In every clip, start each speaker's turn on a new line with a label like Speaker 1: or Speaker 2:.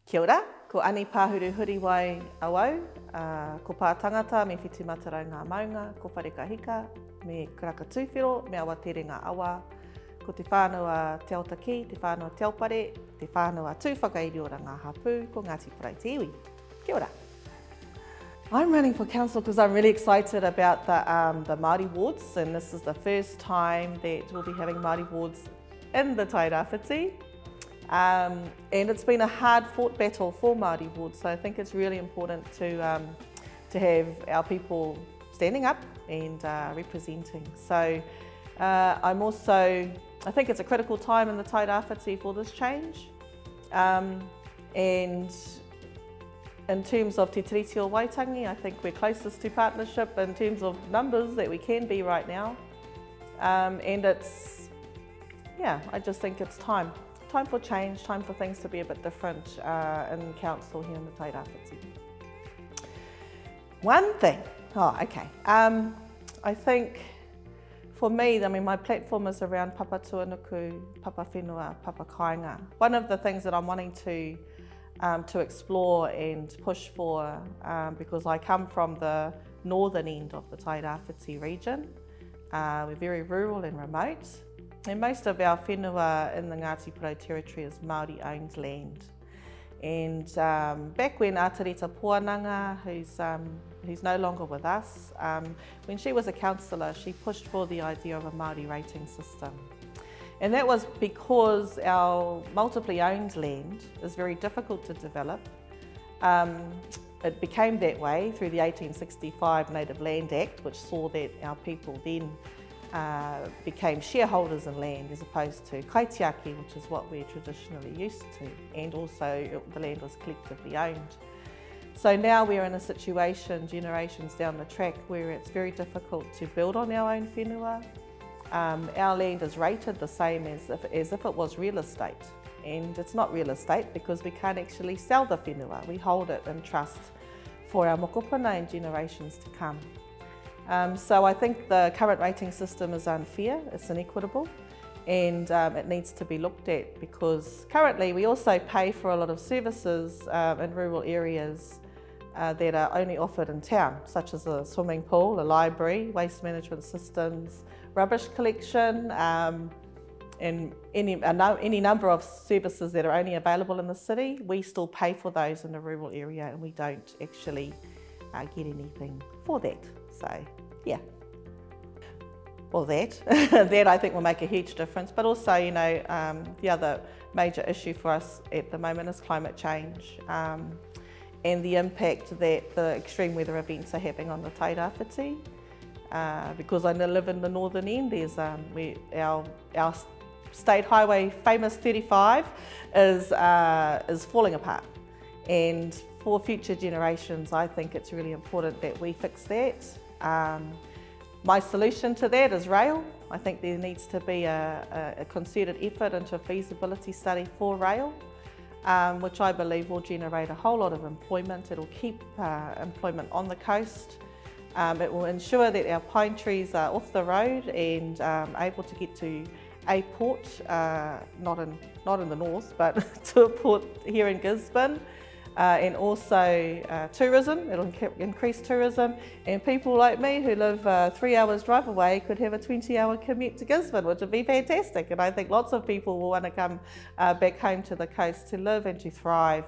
Speaker 1: Kia ora, ko Ani Pahuru-Huriwai awau, ko pā tangata me whiti matarau ngā maunga, ko Wharekahika, me karaka tūwhiro, me awa tere ngā awa, ko te whanau te autaki, te whanau te aupare, te whanau tūwhakairi ora ngā hapū, ko Ngāti Whare te iwi. Kia ora. I'm running for council because I'm really excited about the Māori wards, and this is the first time that we'll be having Māori wards in the Tairawhiti. And it's been a hard-fought battle for Māori wards, so I think it's really important to have our people standing up and representing. So I think it's a critical time in the Tairawhiti for this change. And in terms of Te Tiriti o Waitangi, I think we're closest to partnership in terms of numbers that we can be right now. And I just think it's time for change, time for things to be a bit different in council here in the Tairāwhiti. One thing, I think for me, my platform is around Papatuanuku, Papawhenua, Papakainga. One of the things that I'm wanting to explore and push for, because I come from the northern end of the Tairāwhiti region. We're very rural and remote, and most of our whenua in the Ngāti Porou territory is Māori owned land. And back when Atarita Puananga, who's no longer with us, when she was a councillor, she pushed for the idea of a Māori rating system. And that was because our multiply owned land is very difficult to develop. It became that way through the 1865 Native Land Act, which saw that our people then became shareholders in land as opposed to kaitieki, which is what we're traditionally used to, and also the land was collectively owned. So now we're in a situation, generations down the track, where it's very difficult to build on our own whenua. Our land is rated the same as if it was real estate, and it's not real estate because we can't actually sell the whenua. We hold it in trust for our mokopuna and generations to come. So I think the current rating system is unfair, it's inequitable, and it needs to be looked at, because currently we also pay for a lot of services in rural areas that are only offered in town, such as a swimming pool, a library, waste management systems, rubbish collection, and any number of services that are only available in the city. We still pay for those in the rural area, and we don't actually get anything for that. So yeah, well that I think will make a huge difference. But also, the other major issue for us at the moment is climate change, and the impact that the extreme weather events are having on the Tairāwhiti. Because I live in the northern end, there's our state highway, famous 35, is falling apart. And for future generations, I think it's really important that we fix that. My solution to that is rail. I think there needs to be a concerted effort into a feasibility study for rail, which I believe will generate a whole lot of employment. It'll keep employment on the coast. It will ensure that our pine trees are off the road and able to get to a port, not in the north, but to a port here in Gisborne, and also tourism. It'll increase tourism, and people like me who live 3 hours drive away could have a 20-hour commute to Gisborne, which would be fantastic. And I think lots of people will want to come back home to the coast to live and to thrive,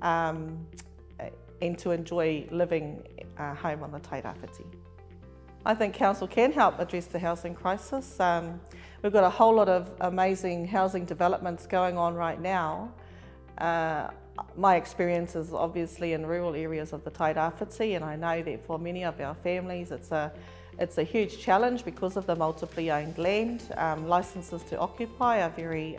Speaker 1: and to enjoy living home on the Tairāwhiti. I think council can help address the housing crisis. We've got a whole lot of amazing housing developments going on right now. My experience is obviously in rural areas of the Tairāwhiti, and I know that for many of our families it's a huge challenge because of the multiply owned land. Licences to occupy are very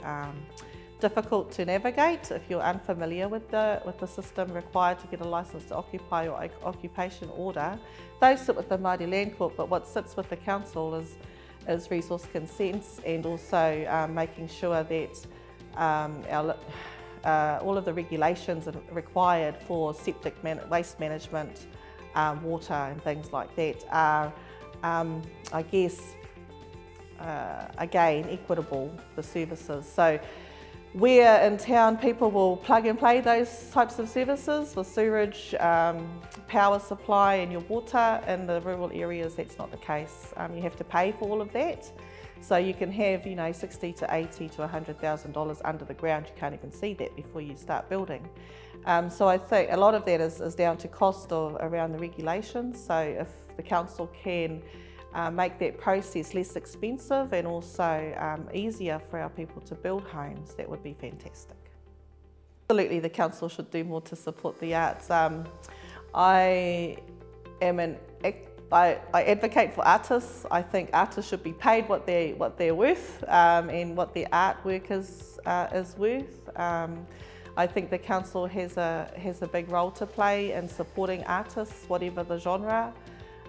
Speaker 1: difficult to navigate if you're unfamiliar with the system required to get a licence to occupy or occupation order. Those sit with the Māori Land Court, but what sits with the council is resource consents, and also making sure that all of the regulations required for septic waste management, water and things like that are, I guess, again, equitable, the services. So Where in town people will plug and play those types of services for sewerage, power supply and your water. In the rural areas that's not the case. You have to pay for all of that. So you can have, you know, $60 to $80 to $100,000 under the ground. You can't even see that before you start building. So I think a lot of that is down to cost around the regulations. So if the council can make that process less expensive and also easier for our people to build homes, that would be fantastic. Absolutely, the council should do more to support the arts. I advocate for artists. I think artists should be paid what they're worth and what their artwork is worth. I think the council has a big role to play in supporting artists, whatever the genre.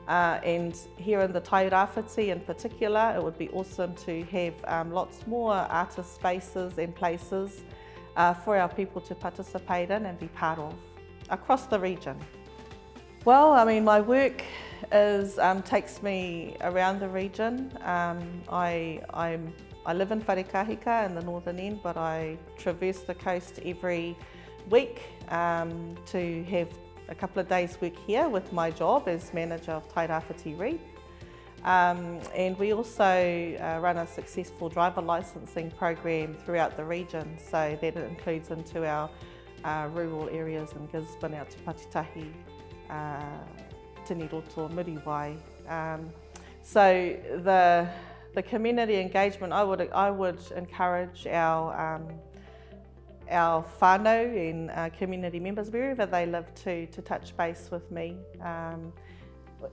Speaker 1: And here in the Tairawhiti in particular, it would be awesome to have lots more artist spaces and places for our people to participate in and be part of across the region. Well, I mean, my work takes me around the region. I live in Wharekahika in the northern end, but I traverse the coast every week to have a couple of days work here with my job as manager of Tairāwhiti Reef. And we also run a successful driver licensing program throughout the region, so that includes into our rural areas in Gisborne out to Patitahi, Tiniroto, Muriwai. So the community engagement, I would encourage our whanau and community members, wherever they live, to touch base with me.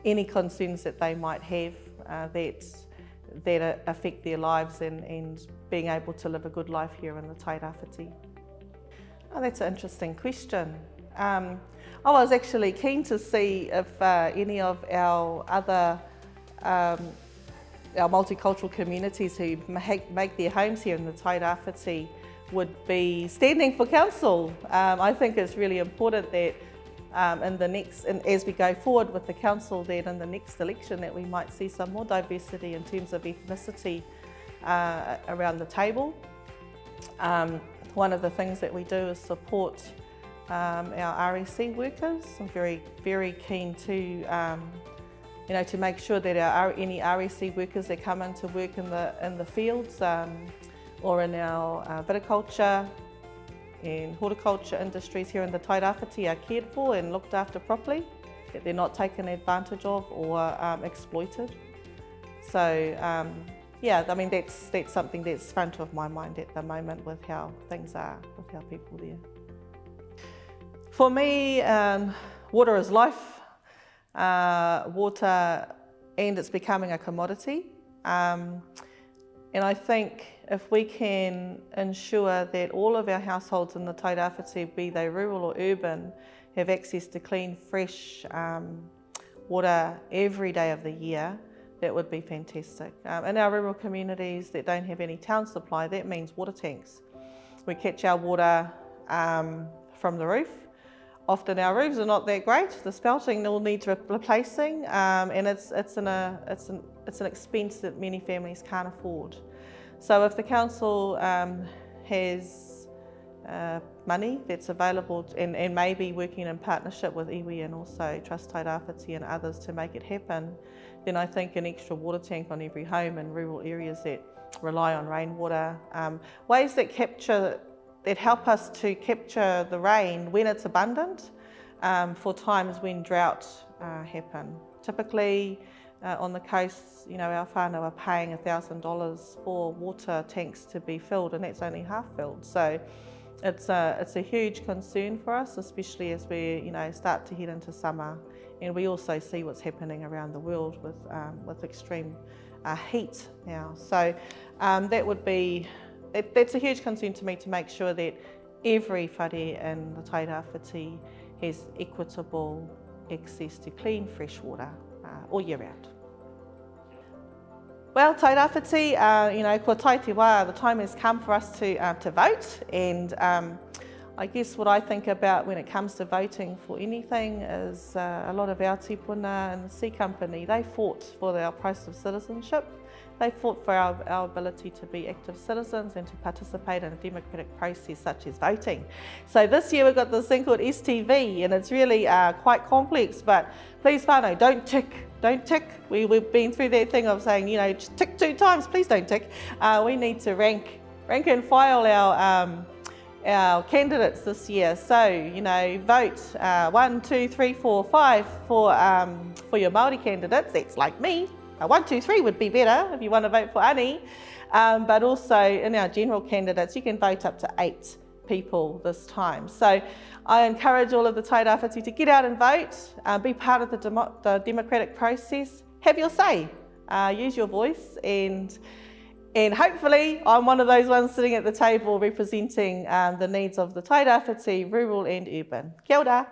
Speaker 1: Any concerns that they might have that affect their lives and being able to live a good life here in the Tairāwhiti. Oh, that's an interesting question. I was actually keen to see if any of our other our multicultural communities who make their homes here in the Tairāwhiti would be standing for council. I think it's really important that as we go forward with the council, that in the next election that we might see some more diversity in terms of ethnicity around the table. One of the things that we do is support our REC workers. I'm very, very keen to to make sure that any REC workers that come in to work in the fields or in our viticulture and horticulture industries here in the Tairāwhiti are cared for and looked after properly, that they're not taken advantage of or exploited. So yeah, I mean that's something that's front of my mind at the moment with how things are with our people there. For me, water is life. Water, and it's becoming a commodity. And I think if we can ensure that all of our households in the Tairāwhiti, be they rural or urban, have access to clean, fresh water every day of the year, that would be fantastic. In our rural communities that don't have any town supply, that means water tanks. We catch our water from the roof. Often our roofs are not that great. The spouting will need replacing, and it's an expense that many families can't afford. So if the council has money that's available and maybe working in partnership with iwi and also Trust Tairāwhiti and others to make it happen, then I think an extra water tank on every home in rural areas that rely on rainwater, ways that help us to capture the rain when it's abundant for times when drought happen. Typically on the coast, our whanau are paying $1,000 for water tanks to be filled, and that's only half filled. So it's a huge concern for us, especially as we start to head into summer, and we also see what's happening around the world with extreme heat now. So that's a huge concern to me, to make sure that every whare in the Tairāwhiti has equitable access to clean, fresh water all year round. Well, Tairāwhiti, ko tai te wā, the time has come for us to vote, and I guess what I think about when it comes to voting for anything is a lot of our tipuna and the sea company, they fought for our post of citizenship. They fought for our ability to be active citizens and to participate in a democratic process such as voting. So this year we've got this thing called STV, and it's really quite complex, but please whanau, don't tick. Don't tick. We've been through that thing of saying, you know, just tick 2 times, please don't tick. We need to rank and file our candidates this year. So, you know, vote 1, 2, 3, 4, 5 for your Māori candidates. That's like me. 1, 2, 3 would be better if you want to vote for Ani. But also in our general candidates, you can vote up to 8 people this time. So I encourage all of the Tairāwhiti to get out and vote, be part of the democratic process, have your say, use your voice, and hopefully I'm one of those ones sitting at the table representing the needs of the Tairāwhiti, rural and urban. Kia ora.